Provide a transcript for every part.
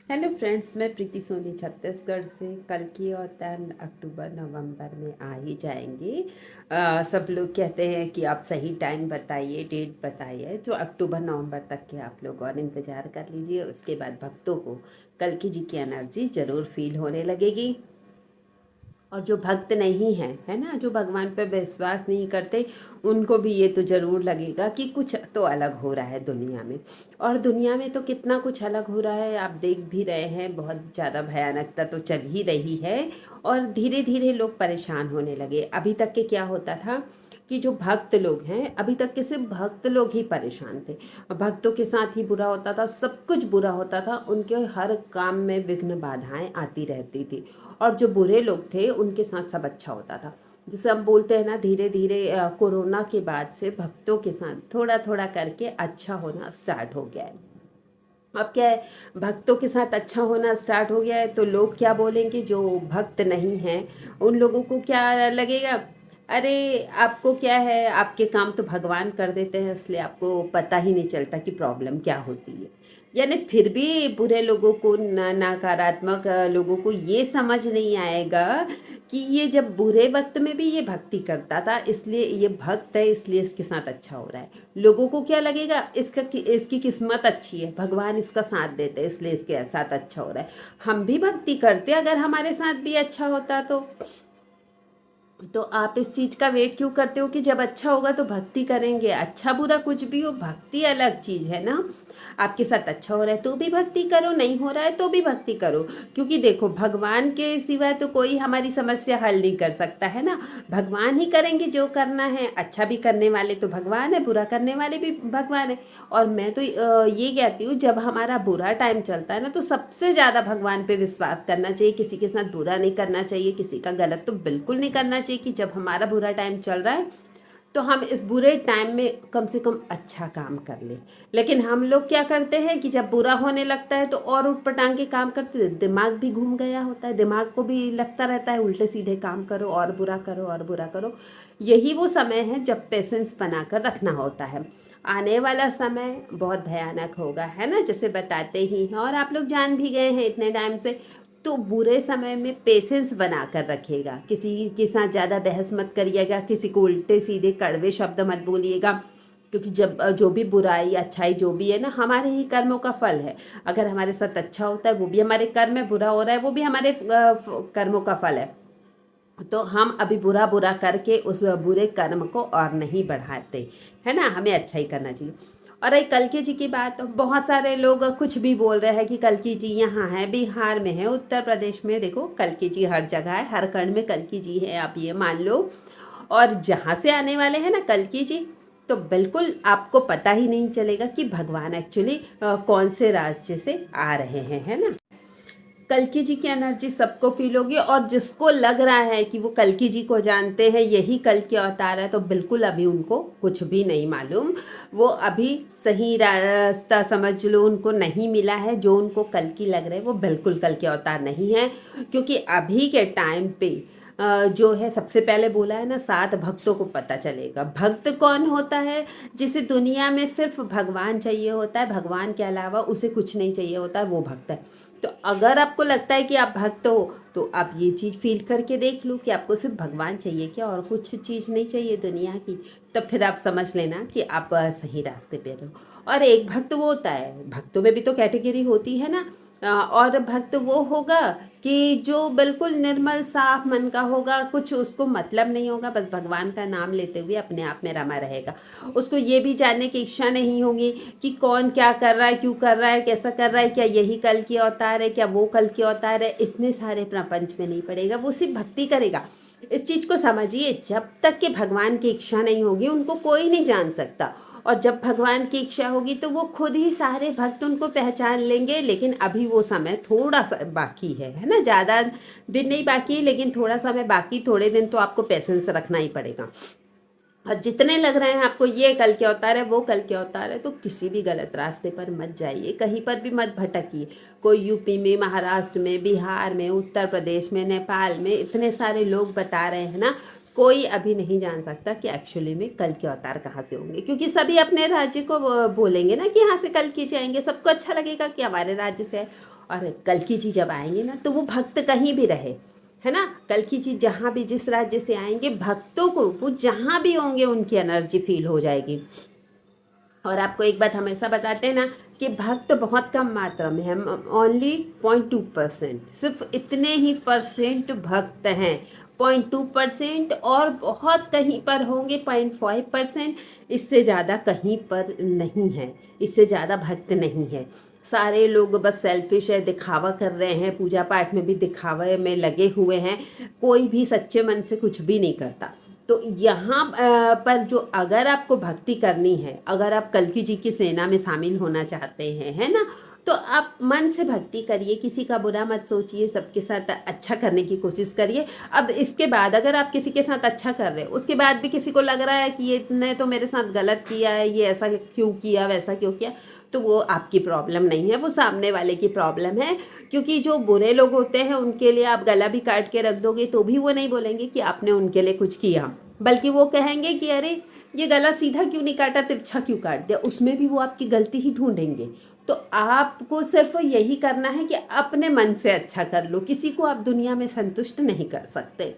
Hello friends, मैं प्रीति सोनी छत्तीसगढ़ से। कल की अवतार अक्टूबर नवंबर में आ ही जाएंगे। सब लोग कहते हैं कि आप सही टाइम बताइए, डेट बताइए, तो अक्टूबर नवंबर तक के आप लोग और इंतज़ार कर लीजिए। उसके बाद भक्तों को कल की जी की एनर्जी ज़रूर फील होने लगेगी। और जो भक्त नहीं हैं, है ना, जो भगवान पे विश्वास नहीं करते, उनको भी ये तो ज़रूर लगेगा कि कुछ तो अलग हो रहा है दुनिया में। और दुनिया में तो कितना कुछ अलग हो रहा है, आप देख भी रहे हैं। बहुत ज़्यादा भयानकता तो चल ही रही है और धीरे धीरे लोग परेशान होने लगे। अभी तक के क्या होता था कि जो भक्त लोग हैं, अभी तक के सिर्फ भक्त लोग ही परेशान थे। भक्तों के साथ ही बुरा होता था, सब कुछ बुरा होता था, उनके हर काम में विघ्न बाधाएं आती रहती थी। और जो बुरे लोग थे उनके साथ सब अच्छा होता था। जैसे हम बोलते हैं ना, धीरे धीरे कोरोना के बाद से भक्तों के साथ थोड़ा थोड़ा करके अच्छा होना स्टार्ट हो गया है। अब क्या है, भक्तों के साथ अच्छा होना स्टार्ट हो गया है तो लोग क्या बोलेंगे, जो भक्त नहीं हैं उन लोगों को क्या लगेगा, अरे आपको क्या है, आपके काम तो भगवान कर देते हैं, इसलिए आपको पता ही नहीं चलता कि प्रॉब्लम क्या होती है। यानी फिर भी बुरे लोगों को, नकारात्मक लोगों को ये समझ नहीं आएगा कि ये जब बुरे वक्त में भी ये भक्ति करता था, इसलिए ये भक्त है, इसलिए इसके साथ अच्छा हो रहा है। लोगों को क्या लगेगा, इसकी किस्मत अच्छी है, भगवान इसका साथ देते हैं, इसलिए इसके साथ अच्छा हो रहा है। हम भी भक्ति करते, अगर हमारे साथ भी अच्छा होता तो आप इस चीज़ का वेट क्यों करते हो कि जब अच्छा होगा तो भक्ति करेंगे। अच्छा बुरा कुछ भी हो, भक्ति अलग चीज़ है ना। आपके साथ अच्छा हो रहा है तो भी भक्ति करो, नहीं हो रहा है तो भी भक्ति करो। क्योंकि देखो, भगवान के सिवाय तो कोई हमारी समस्या हल नहीं कर सकता, है ना। भगवान ही करेंगे जो करना है। अच्छा भी करने वाले तो भगवान है, बुरा करने वाले भी भगवान है। और मैं तो ये कहती हूँ, जब हमारा बुरा टाइम चलता है ना, तो सबसे ज़्यादा भगवान पे विश्वास करना चाहिए। किसी के साथ बुरा नहीं करना चाहिए, किसी का गलत तो बिल्कुल नहीं करना चाहिए। कि जब हमारा बुरा टाइम चल रहा है तो हम इस बुरे टाइम में कम से कम अच्छा काम कर ले। लेकिन हम लोग क्या करते हैं कि जब बुरा होने लगता है तो और उठ पटांग के काम करते हैं। दिमाग भी घूम गया होता है, दिमाग को भी लगता रहता है उल्टे सीधे काम करो और बुरा करो और बुरा करो। यही वो समय है जब पेशेंस बनाकर रखना होता है। आने वाला समय बहुत भयानक होगा, है ना, जैसे बताते ही हैं और आप लोग जान भी गए हैं इतने टाइम से। तो बुरे समय में पेशेंस बना कर रखिएगा। किसी के साथ ज़्यादा बहस मत करिएगा, किसी को उल्टे सीधे कड़वे शब्द मत बोलिएगा। क्योंकि जब जो भी बुराई अच्छाई जो भी है ना, हमारे ही कर्मों का फल है। अगर हमारे साथ अच्छा होता है वो भी हमारे कर्म है, बुरा हो रहा है वो भी हमारे कर्मों का फल है। तो हम अभी बुरा बुरा करके उस बुरे कर्म को और नहीं बढ़ाते, है ना। हमें अच्छा ही करना चाहिए। और एक कल्कि जी की बात, तो बहुत सारे लोग कुछ भी बोल रहे हैं कि कल्कि जी यहाँ है, बिहार में है, उत्तर प्रदेश में, देखो कल्कि जी हर जगह है, हर कण में कल्कि जी है, आप ये मान लो। और जहाँ से आने वाले हैं ना कल्कि जी, तो बिल्कुल आपको पता ही नहीं चलेगा कि भगवान एक्चुअली कौन से राज्य से आ रहे हैं, है ना। कल्कि जी की एनर्जी सबको फील होगी। और जिसको लग रहा है कि वो कल्कि जी को जानते हैं, यही कल्कि अवतार है, तो बिल्कुल अभी उनको कुछ भी नहीं मालूम। वो अभी सही रास्ता समझ लो उनको नहीं मिला है। जो उनको कल्कि लग रहा है वो बिल्कुल कल्कि अवतार नहीं है। क्योंकि अभी के टाइम पे जो है, सबसे पहले बोला है ना, 7 भक्तों को पता चलेगा। भक्त कौन होता है, जिसे दुनिया में सिर्फ भगवान चाहिए होता है, भगवान के अलावा उसे कुछ नहीं चाहिए होता है, वो भक्त है। तो अगर आपको लगता है कि आप भक्त हो तो आप ये चीज़ फील करके देख लो कि आपको सिर्फ भगवान चाहिए क्या, और कुछ चीज़ नहीं चाहिए दुनिया की। तब फिर आप समझ लेना कि आप सही रास्ते पे रहो। और एक भक्त वो होता है, भक्तों में भी तो कैटेगरी होती है ना। और भक्त वो होगा कि जो बिल्कुल निर्मल साफ मन का होगा, कुछ उसको मतलब नहीं होगा, बस भगवान का नाम लेते हुए अपने आप में रमा रहेगा। उसको ये भी जानने की इच्छा नहीं होगी कि कौन क्या कर रहा है, क्यों कर रहा है, कैसा कर रहा है, क्या यही कल की अवतार है, क्या वो कल की अवतार है, इतने सारे प्रपंच में नहीं पड़ेगा। वो सिर्फ भक्ति करेगा। इस चीज़ को समझिए, जब तक कि भगवान की इच्छा नहीं होगी उनको कोई नहीं जान सकता। और जब भगवान की इच्छा होगी तो वो खुद ही सारे भक्त उनको पहचान लेंगे। लेकिन अभी वो समय थोड़ा सा बाकी है ना। ज़्यादा दिन नहीं बाकी, लेकिन थोड़ा समय बाकी। थोड़े दिन तो आपको पेशेंस रखना ही पड़ेगा। और जितने लग रहे हैं आपको ये कल के अवतार है, वो कल के अवतार है, तो किसी भी गलत रास्ते पर मत जाइए, कहीं पर भी मत भटकिए। कोई यूपी में, महाराष्ट्र में, बिहार में, उत्तर प्रदेश में, नेपाल में, इतने सारे लोग बता रहे हैं ना। कोई अभी नहीं जान सकता कि एक्चुअली में कल के अवतार कहाँ से होंगे। क्योंकि सभी अपने राज्य को बोलेंगे ना कि यहाँ से कल की जाएंगे, सबको अच्छा लगेगा कि हमारे राज्य से है। और कल्कि जी जब आएंगे ना तो वो भक्त कहीं भी रहे, है ना, कल्कि जी जहाँ भी जिस राज्य से आएंगे भक्तों को वो जहाँ भी होंगे उनकी एनर्जी फील हो जाएगी। और आपको एक बात हमेशा बताते हैं ना कि भक्त बहुत कम मात्रा में है, ओनली 0.2%, सिर्फ इतने ही परसेंट भक्त हैं, 0.2%, और बहुत कहीं पर होंगे 0.5%, इससे ज़्यादा कहीं पर नहीं है, इससे ज़्यादा भक्त नहीं है। सारे लोग बस सेल्फिश है, दिखावा कर रहे हैं, पूजा पाठ में भी दिखावे में लगे हुए हैं, कोई भी सच्चे मन से कुछ भी नहीं करता। तो यहाँ पर जो अगर आपको भक्ति करनी है, अगर आप कल्कि जी की सेना में शामिल होना चाहते हैं, है ना, तो आप मन से भक्ति करिए, किसी का बुरा मत सोचिए, सबके साथ अच्छा करने की कोशिश करिए। अब इसके बाद अगर आप किसी के साथ अच्छा कर रहे हैं, उसके बाद भी किसी को लग रहा है कि ये इतने तो मेरे साथ गलत किया है, ये ऐसा क्यों किया, वैसा क्यों किया, तो वो आपकी प्रॉब्लम नहीं है, वो सामने वाले की प्रॉब्लम है। क्योंकि जो बुरे लोग होते हैं उनके लिए आप गला भी काट के रख दोगे तो भी वो नहीं बोलेंगे कि आपने उनके लिए कुछ किया, बल्कि वो कहेंगे कि अरे ये गला सीधा क्यों नहीं काटा, तिरछा क्यों काट दिया, उसमें भी वो आपकी गलती ही ढूंढेंगे। तो आपको सिर्फ यही करना है कि अपने मन से अच्छा कर लो, किसी को आप दुनिया में संतुष्ट नहीं कर सकते।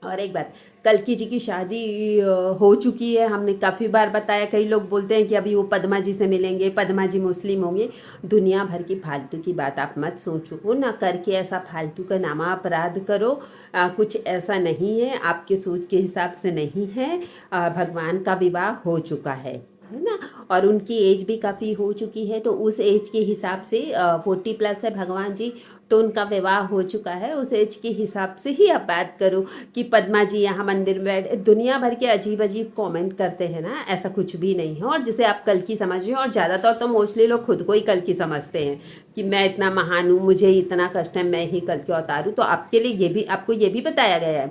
और एक बात, कल्कि जी की शादी हो चुकी है, हमने काफ़ी बार बताया, कई लोग बोलते हैं कि अभी वो पद्मा जी से मिलेंगे, पद्मा जी मुस्लिम होंगे, दुनिया भर की फालतू की बात आप मत सोचो, वो ना करके ऐसा फालतू का नामा अपराध करो। कुछ ऐसा नहीं है, आपके सोच के हिसाब से नहीं है, भगवान का विवाह हो चुका है ना, और उनकी एज भी काफ़ी हो चुकी है, तो उस एज के हिसाब से 40+ है भगवान जी, तो उनका विवाह हो चुका है, उस एज के हिसाब से ही आप बात करो कि पद्मा जी यहाँ मंदिर में बैठ, दुनिया भर के अजीब अजीब कमेंट करते हैं ना, ऐसा कुछ भी नहीं है। और जिसे आप कल्कि समझ रहे हो, और ज़्यादातर तो मोस्टली लोग खुद को ही कल्कि समझते हैं कि मैं इतना महान हूँ, मुझे इतना कष्ट है, मैं ही कल्कि अवतार हूँ। तो आपके लिए ये भी, आपको ये भी बताया गया है,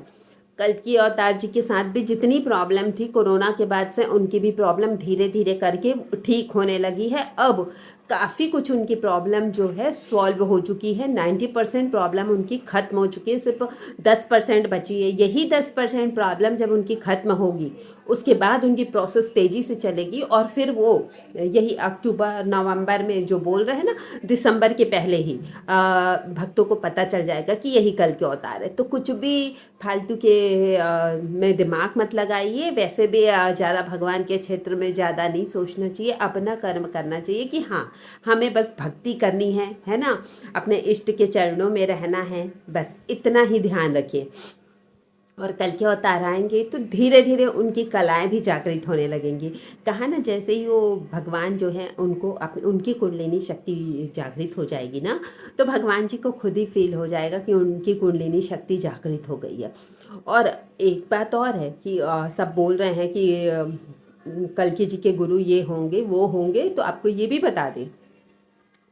कल्कि अवतार जी के साथ भी जितनी प्रॉब्लम थी कोरोना के बाद से, उनकी भी प्रॉब्लम धीरे धीरे करके ठीक होने लगी है। अब काफ़ी कुछ उनकी प्रॉब्लम जो है सॉल्व हो चुकी है, 90% प्रॉब्लम उनकी ख़त्म हो चुकी है, सिर्फ 10% बची है। यही 10% प्रॉब्लम जब उनकी ख़त्म होगी, उसके बाद उनकी प्रोसेस तेज़ी से चलेगी, और फिर वो यही अक्टूबर नवंबर में जो बोल रहे हैं ना, दिसंबर के पहले ही भक्तों को पता चल जाएगा कि यही कल के अवतार है। तो कुछ भी फालतू के में दिमाग मत लगाइए, वैसे भी ज़्यादा भगवान के क्षेत्र में ज़्यादा नहीं सोचना चाहिए, अपना कर्म करना चाहिए कि हाँ हमें बस भक्ति करनी है ना, अपने इष्ट के चरणों में रहना है, बस इतना ही ध्यान रखिए। और कल के अवतार आएंगे तो धीरे धीरे उनकी कलाएं भी जागृत होने लगेंगी। कहा ना, जैसे ही वो भगवान जो है उनको अपनी उनकी कुंडलिनी शक्ति जागृत हो जाएगी ना, तो भगवान जी को खुद ही फील हो जाएगा कि उनकी कुंडलिनी शक्ति जागृत हो गई है। और एक बात और है कि सब बोल रहे हैं कि कल्कि जी के गुरु ये होंगे वो होंगे, तो आपको ये भी बता दें,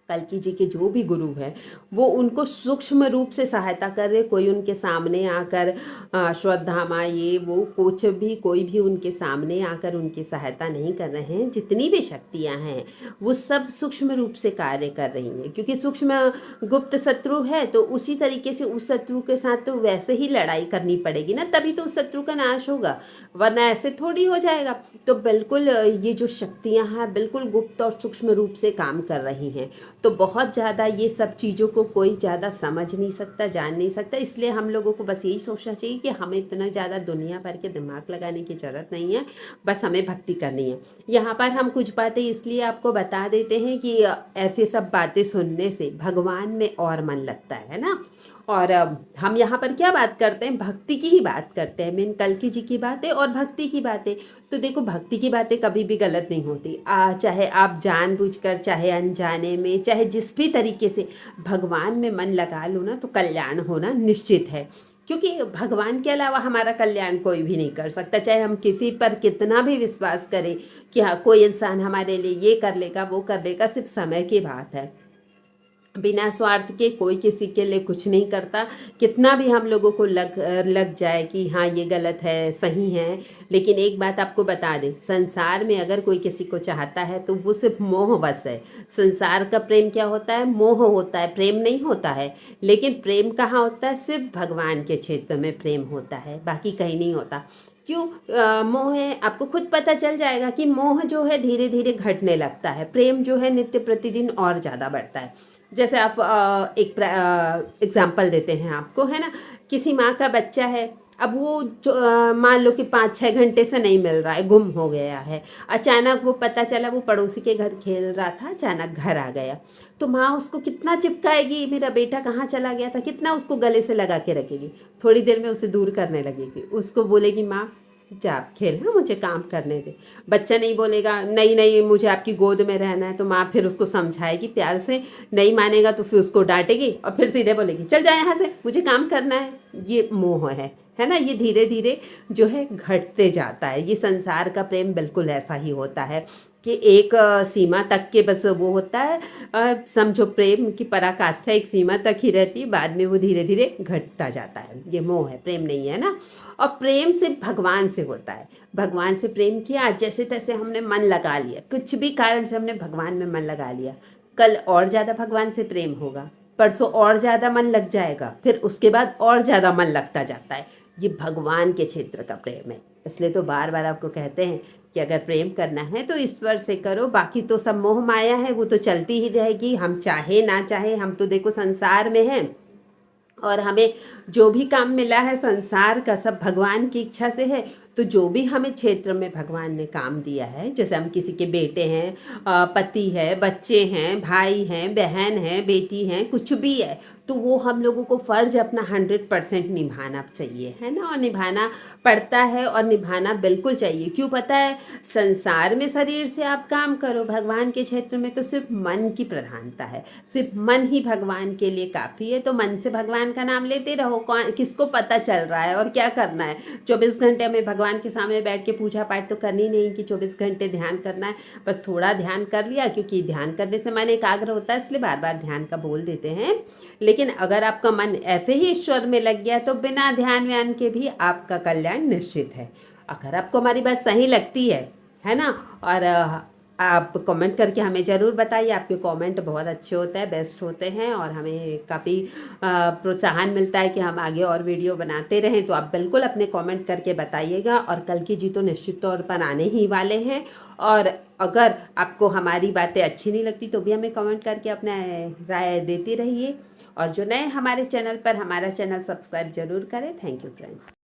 कल्कि जी के जो भी गुरु हैं वो उनको सूक्ष्म रूप से सहायता कर रहे, कोई उनके सामने आकर श्रद्धामा ये वो कुछ भी, कोई भी उनके सामने आकर उनकी सहायता नहीं कर रहे हैं। जितनी भी शक्तियां हैं वो सब सूक्ष्म रूप से कार्य कर रही हैं, क्योंकि सूक्ष्म गुप्त शत्रु है, तो उसी तरीके से उस शत्रु के साथ तो वैसे ही लड़ाई करनी पड़ेगी ना, तभी तो उस शत्रु का नाश होगा, वरना ऐसे थोड़ी हो जाएगा। तो बिल्कुल ये जो शक्तियां हैं बिल्कुल गुप्त और सूक्ष्म रूप से काम कर रही हैं। तो बहुत ज़्यादा ये सब चीज़ों को कोई ज़्यादा समझ नहीं सकता, जान नहीं सकता, इसलिए हम लोगों को बस यही सोचना चाहिए कि हमें इतना ज़्यादा दुनिया भर के दिमाग लगाने की ज़रूरत नहीं है, बस हमें भक्ति करनी है। यहाँ पर हम कुछ बातें इसलिए आपको बता देते हैं कि ऐसे सब बातें सुनने से भगवान में और मन लगता है ना। और हम यहाँ पर क्या बात करते हैं, भक्ति की ही बात करते हैं, मेन कल्कि जी की बातें और भक्ति की बातें। तो देखो, भक्ति की बातें कभी भी गलत नहीं होती, चाहे आप जानबूझकर, चाहे अनजाने में, चाहे जिस भी तरीके से भगवान में मन लगा लो ना, तो कल्याण होना निश्चित है। क्योंकि भगवान के अलावा हमारा कल्याण कोई भी नहीं कर सकता, चाहे हम किसी पर कितना भी विश्वास करें कि हाँ कोई इंसान हमारे लिए ये कर लेगा वो कर लेगा, सिर्फ समय की बात है। बिना स्वार्थ के कोई किसी के लिए कुछ नहीं करता, कितना भी हम लोगों को लग जाए कि हाँ ये गलत है सही है, लेकिन एक बात आपको बता दें, संसार में अगर कोई किसी को चाहता है तो वो सिर्फ मोहवश है। संसार का प्रेम क्या होता है, मोह होता है, प्रेम नहीं होता है। लेकिन प्रेम कहाँ होता है, सिर्फ भगवान के क्षेत्र में प्रेम होता है, बाकी कहीं नहीं होता। क्यों, मोह है, आपको खुद पता चल जाएगा कि मोह जो है धीरे धीरे घटने लगता है, प्रेम जो है नित्य प्रतिदिन और ज़्यादा बढ़ता है। जैसे आप एक एग्जाम्पल देते हैं आपको, है ना, किसी माँ का बच्चा है, अब वो जो मान लो कि 5-6 घंटे से नहीं मिल रहा है, गुम हो गया है। अचानक वो पता चला वो पड़ोसी के घर खेल रहा था, अचानक घर आ गया, तो माँ उसको कितना चिपकाएगी, मेरा बेटा कहाँ चला गया था, कितना उसको गले से लगा के रखेगी। थोड़ी देर में उसे दूर करने लगेगी, उसको बोलेगी माँ जा आप खेल, हाँ मुझे काम करने दे। बच्चा नहीं बोलेगा नहीं नहीं मुझे आपकी गोद में रहना है, तो माँ फिर उसको समझाएगी प्यार से, नहीं मानेगा तो फिर उसको डांटेगी और फिर सीधे बोलेगी चल जा यहाँ से, मुझे काम करना है। ये मोह है ना, ये धीरे धीरे जो है घटते जाता है। ये संसार का प्रेम बिल्कुल ऐसा ही होता है कि एक सीमा तक के बस वो होता है, समझो प्रेम की पराकाष्ठा एक सीमा तक ही रहती है, बाद में वो धीरे धीरे घटता जाता है। ये मोह है, प्रेम नहीं है ना। और प्रेम सिर्फ भगवान से होता है। भगवान से प्रेम किया, जैसे तैसे हमने मन लगा लिया, कुछ भी कारण से हमने भगवान में मन लगा लिया, कल और ज़्यादा भगवान से प्रेम होगा, परसों और ज़्यादा मन लग जाएगा, फिर उसके बाद और ज़्यादा मन लगता जाता है। ये भगवान के क्षेत्र का प्रेम है। इसलिए तो बार बार आपको कहते हैं कि अगर प्रेम करना है तो ईश्वर से करो, बाकी तो सब मोह माया है, वो तो चलती ही रहेगी, हम चाहे ना चाहे। हम तो देखो संसार में हैं, और हमें जो भी काम मिला है संसार का सब भगवान की इच्छा से है। तो जो भी हमें क्षेत्र में भगवान ने काम दिया है, जैसे हम किसी के बेटे हैं, पति है, बच्चे हैं, भाई हैं, बहन है, बेटी हैं, कुछ भी है, तो वो हम लोगों को फ़र्ज अपना 100% निभाना चाहिए, है ना, और निभाना पड़ता है और निभाना बिल्कुल चाहिए। क्यों पता है, संसार में शरीर से आप काम करो, भगवान के क्षेत्र में तो सिर्फ मन की प्रधानता है, सिर्फ मन ही भगवान के लिए काफ़ी है। तो मन से भगवान का नाम लेते रहो। कौन किसको पता चल रहा है और क्या करना है। 24 घंटे हमें भगवान के सामने बैठ के पूजा पाठ तो करनी नहीं कि 24 घंटे ध्यान करना है, बस थोड़ा ध्यान कर लिया, क्योंकि ध्यान करने से मन एकाग्र होता है, इसलिए बार बार ध्यान का बोल देते हैं। लेकिन अगर आपका मन ऐसे ही ईश्वर में लग गया तो बिना ध्यान व्यान के भी आपका कल्याण निश्चित है। अगर आपको हमारी बात सही लगती है ना, और आप कमेंट करके हमें ज़रूर बताइए। आपके कमेंट बहुत अच्छे होते हैं, बेस्ट होते हैं, और हमें काफ़ी प्रोत्साहन मिलता है कि हम आगे और वीडियो बनाते रहें। तो आप बिल्कुल अपने कमेंट करके बताइएगा। और कल की जी तो निश्चित तौर पर आने ही वाले हैं। और अगर आपको हमारी बातें अच्छी नहीं लगती तो भी हमें कमेंट करके अपना राय देते रहिए। और जो नए हमारे चैनल पर, हमारा चैनल सब्सक्राइब जरूर करें। Thank you friends.